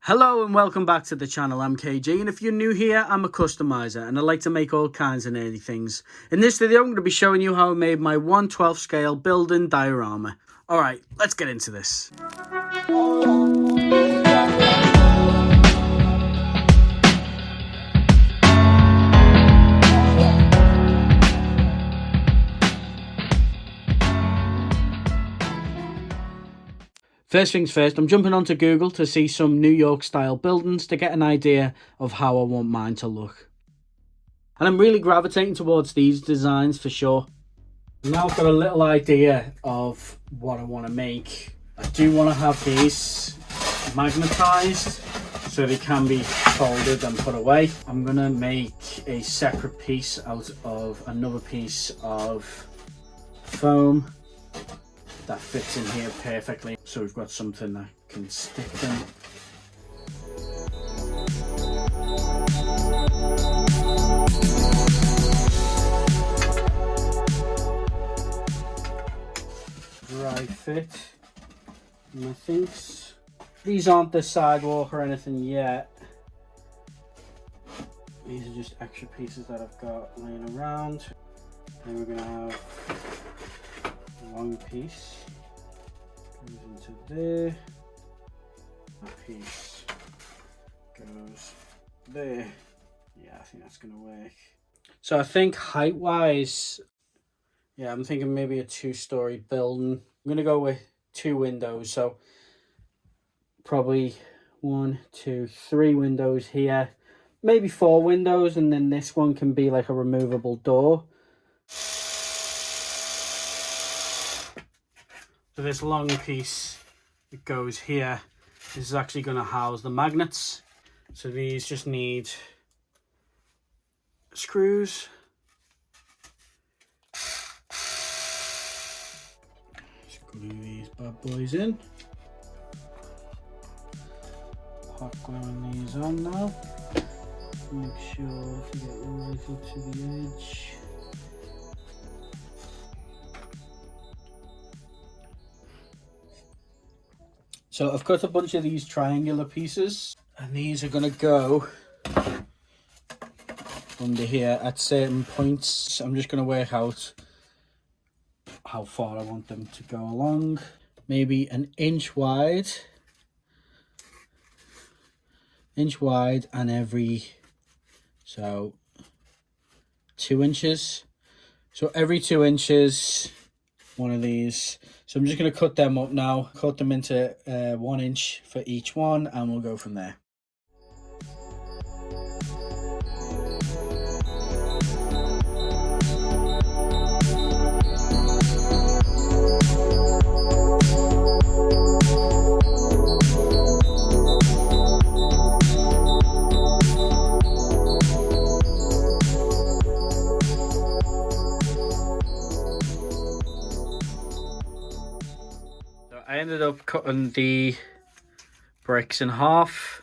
Hello and welcome back to the channel. I'm KJ, and if you're new here, I'm a customizer and I like to make all kinds of nerdy things. In this video, I'm going to be showing you how I made my 1/12 scale building diorama. Alright, let's get into this. First things first, I'm jumping onto Google to see some New York style buildings to get an idea of how I want mine to look. And I'm really gravitating towards these designs for sure. Now I've got a little idea of what I want to make. I do want to have these magnetized so they can be folded and put away. I'm going to make a separate piece out of another piece of foam that fits in here perfectly, so we've got something that can stick them. Dry fit, methinks. These aren't the sidewalk or anything yet. These are just extra pieces that I've got laying around. Then we're gonna have long piece goes into there, that piece goes there. Yeah, I think that's gonna work. So I think height wise, yeah, I'm thinking maybe a 2-story building. I'm gonna go with 2 windows, so probably 1, 2, 3 windows here, maybe 4 windows, and then this one can be like a removable door. So this long piece that goes here, this is actually going to house the magnets. So these just need screws. Just glue these bad boys in. Hot gluing these on now. Make sure to get right up to the edge. So I've cut a bunch of these triangular pieces, and these are going to go under here at certain points. I'm just going to work out how far I want them to go along. Maybe an inch wide and every, so 2 inches. So every 2 inches, one of these. So I'm just going to cut them up now, cut them into 1 inch for each one, and we'll go from there. I ended up cutting the bricks in half.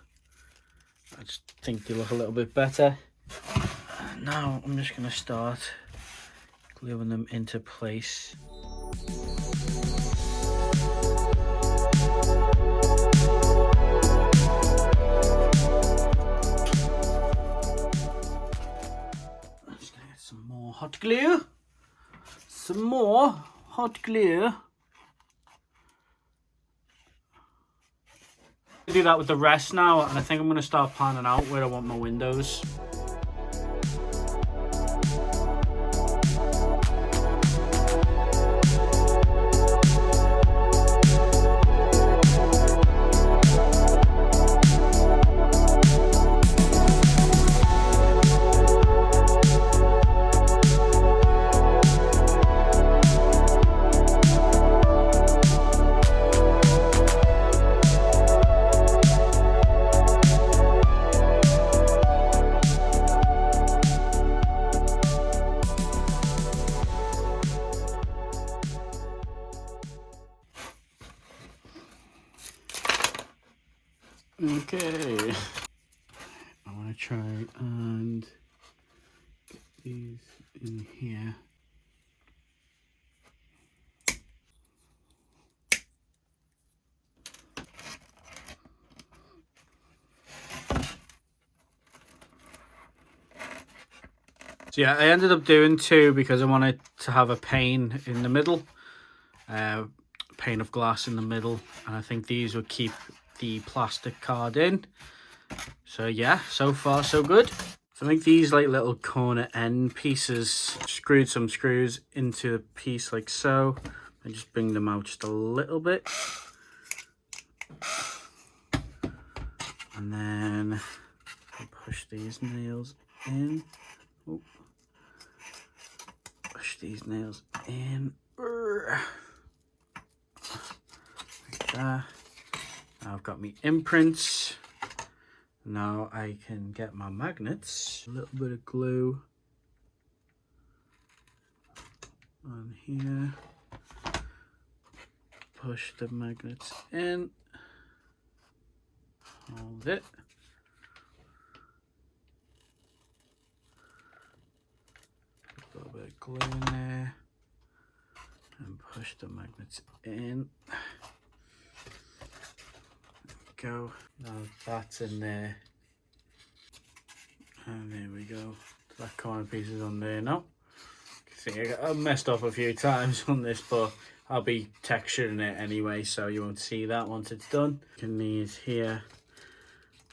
I just think they look a little bit better. Now I'm just going to start gluing them into place. I'm just going to get some more hot glue. Some more hot glue. Do that with the rest now, and I think I'm going to start planning out where I want my windows. Okay, I want to try and get these in here. So yeah, I ended up doing 2 because I wanted to have a pane in the middle, pane of glass in the middle, and I think these would keep the plastic card in. So yeah, so far so good. So I make these like little corner end pieces, screwed some screws into the piece like so, and just bring them out just a little bit. And then I push these nails in. Ooh. Push these nails in. Like that. Now I've got my imprints. Now I can get my magnets. A little bit of glue on here. Push the magnets in. Hold it. A little bit of glue in there. And push the magnets in. There we go. Now that's in there. And there we go. That corner piece is on there now. See, I messed up a few times on this, but I'll be texturing it anyway, so you won't see that once it's done. You can need here,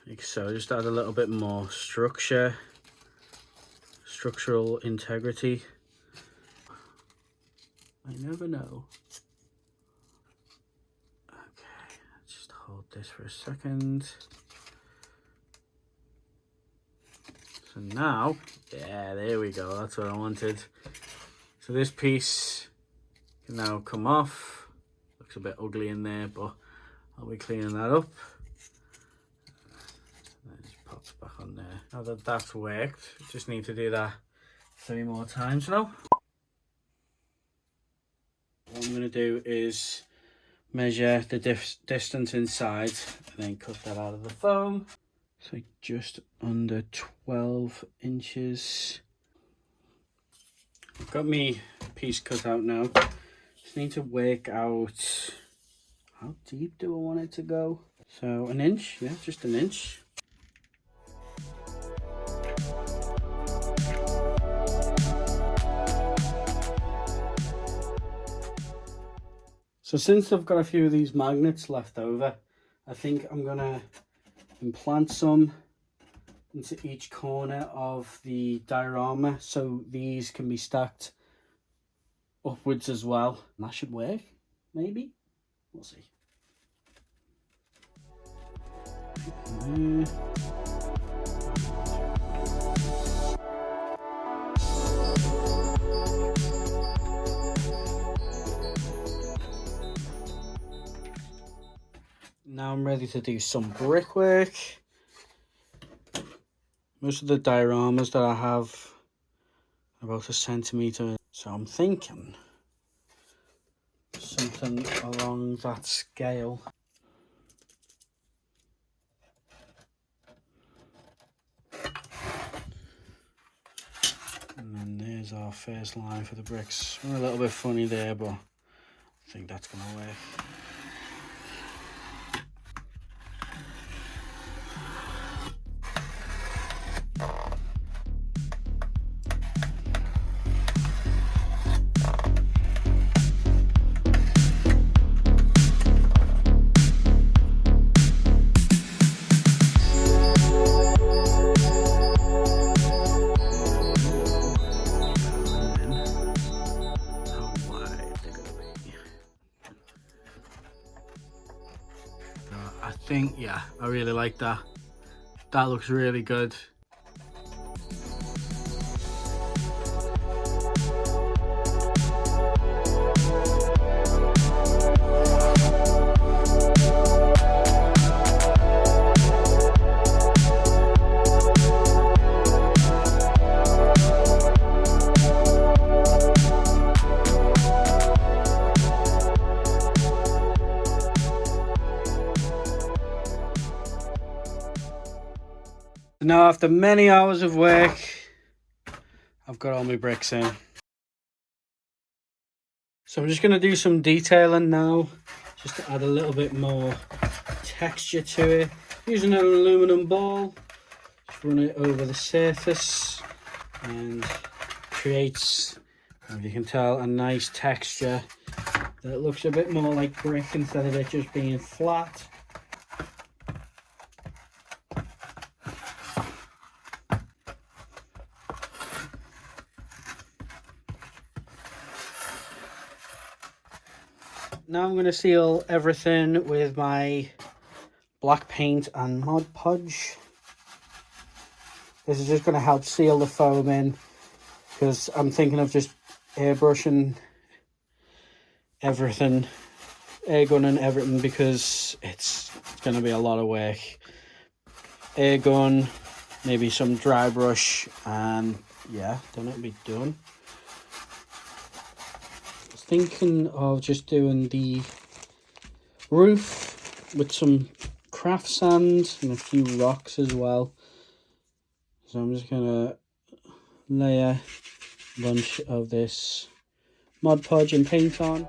like so, just add a little bit more structural integrity. I never know. Okay, let's just hold this for a second. So now, yeah, there we go, that's what I wanted. So this piece can now come off. Looks a bit ugly in there, but I'll be cleaning that up. And it just pops back on there. Now that that's worked, just need to do that 3 more times now. What I'm going to do is measure the distance inside and then cut that out of the foam. So just under 12 inches. I've got me piece cut out now. Just need to work out how deep do I want it to go. So 1 inch, yeah, just 1 inch. So since I've got a few of these magnets left over, I think I'm gonna implant some into each corner of the diorama so these can be stacked upwards as well. And that should work, maybe? We'll see. Now I'm ready to do some brickwork. Most of the dioramas that I have are about 1 centimetre, so I'm thinking something along that scale. And then there's our first line for the bricks. We're a little bit funny there, but I think that's going to work. Yeah, I really like that. That looks really good. Now after many hours of work, I've got all my bricks in. So I'm just going to do some detailing now, just to add a little bit more texture to it. Using an aluminum ball, just run it over the surface and creates, as you can tell, a nice texture that looks a bit more like brick instead of it just being flat. Now I'm going to seal everything with my black paint and Mod Podge. This is just going to help seal the foam in, because I'm thinking of just airbrushing everything, air gunning everything, because it's going to be a lot of work. Air gun, maybe some dry brush, and yeah, then it'll be done. I was thinking of just doing the roof with some craft sand and a few rocks as well. So I'm just gonna layer a bunch of this Mod Podge and paint on.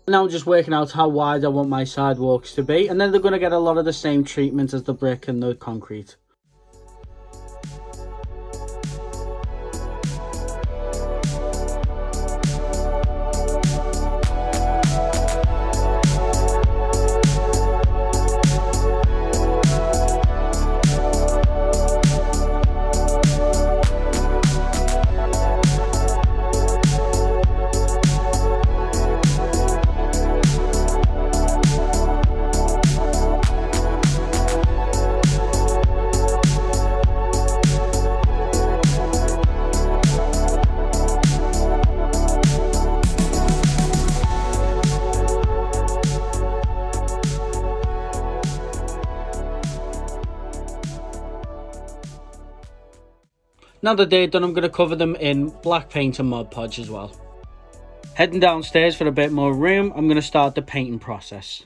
Now I'm just working out how wide I want my sidewalks to be, and then they're going to get a lot of the same treatment as the brick and the concrete. Now that they're done, I'm going to cover them in black paint and Mod Podge as well. Heading downstairs for a bit more room, I'm going to start the painting process.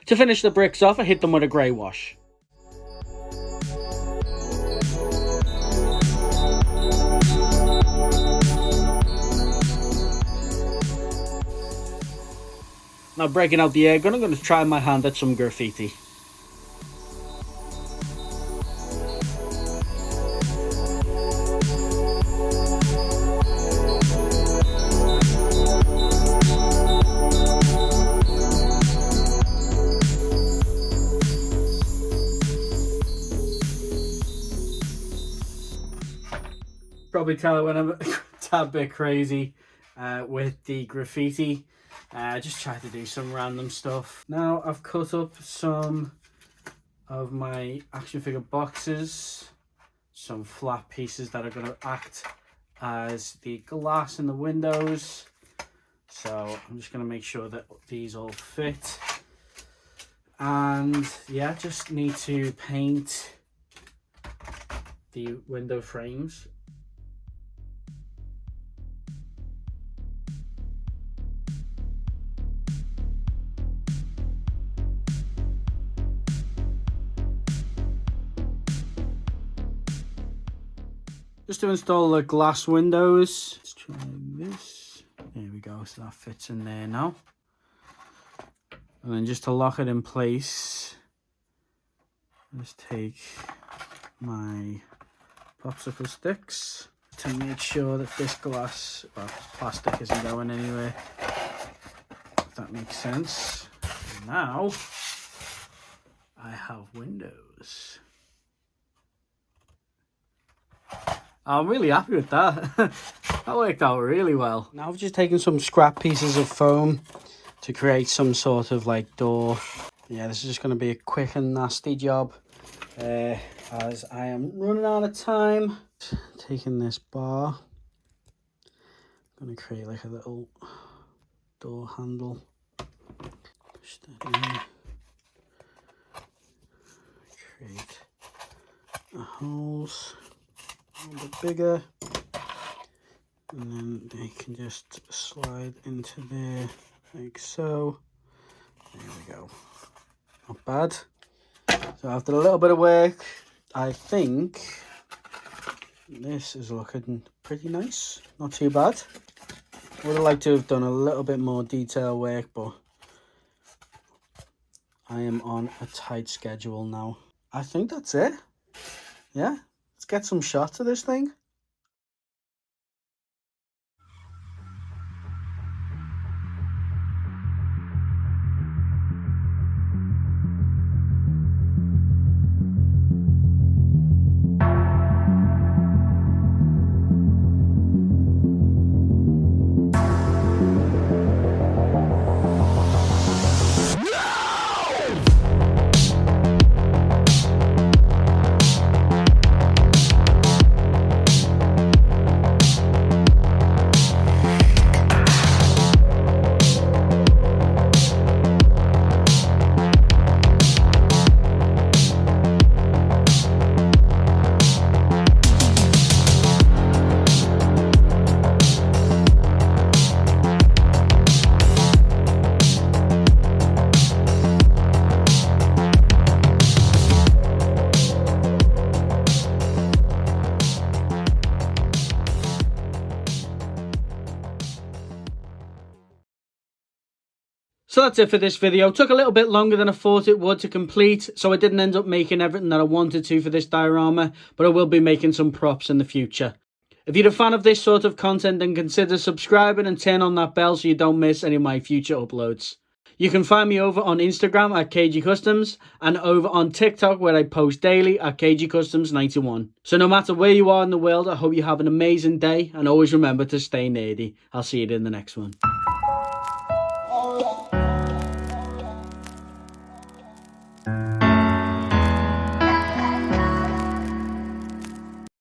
To finish the bricks off, I hit them with a grey wash. Now breaking out the air gun, I'm going to try my hand at some graffiti. Probably tell it when I'm a tad bit crazy with the graffiti. Just try to do some random stuff. Now I've cut up some of my action figure boxes, some flat pieces that are going to act as the glass in the windows. So I'm just going to make sure that these all fit. And yeah, just need to paint the window frames. Just to install the glass windows. Let's try this. There we go, so that fits in there now. And then just to lock it in place, let's take my popsicle sticks. to make sure that this glass, well, plastic isn't going anywhere. If that makes sense. And now I have windows. I'm really happy with that. That worked out really well. Now I've just taken some scrap pieces of foam to create some sort of like door. Yeah, this is just going to be a quick and nasty job as I am running out of time. Taking this bar, I'm going to create like a little door handle. Push that in. Create the holes a little bit bigger, and then they can just slide into there like so. There we go. Not bad. So after a little bit of work, I think this is looking pretty nice. Not too bad. Would have liked to have done a little bit more detail work, but I am on a tight schedule now. I think that's it. Yeah, let's get some shots of this thing. So that's it for this video. Took a little bit longer than I thought it would to complete, so I didn't end up making everything that I wanted to for this diorama, but I will be making some props in the future. If you're a fan of this sort of content, then consider subscribing and turn on that bell so you don't miss any of my future uploads. You can find me over on Instagram at KG Customs and over on TikTok where I post daily at KG Customs 91. So no matter where you are in the world, I hope you have an amazing day and always remember to stay nerdy. I'll see you in the next one.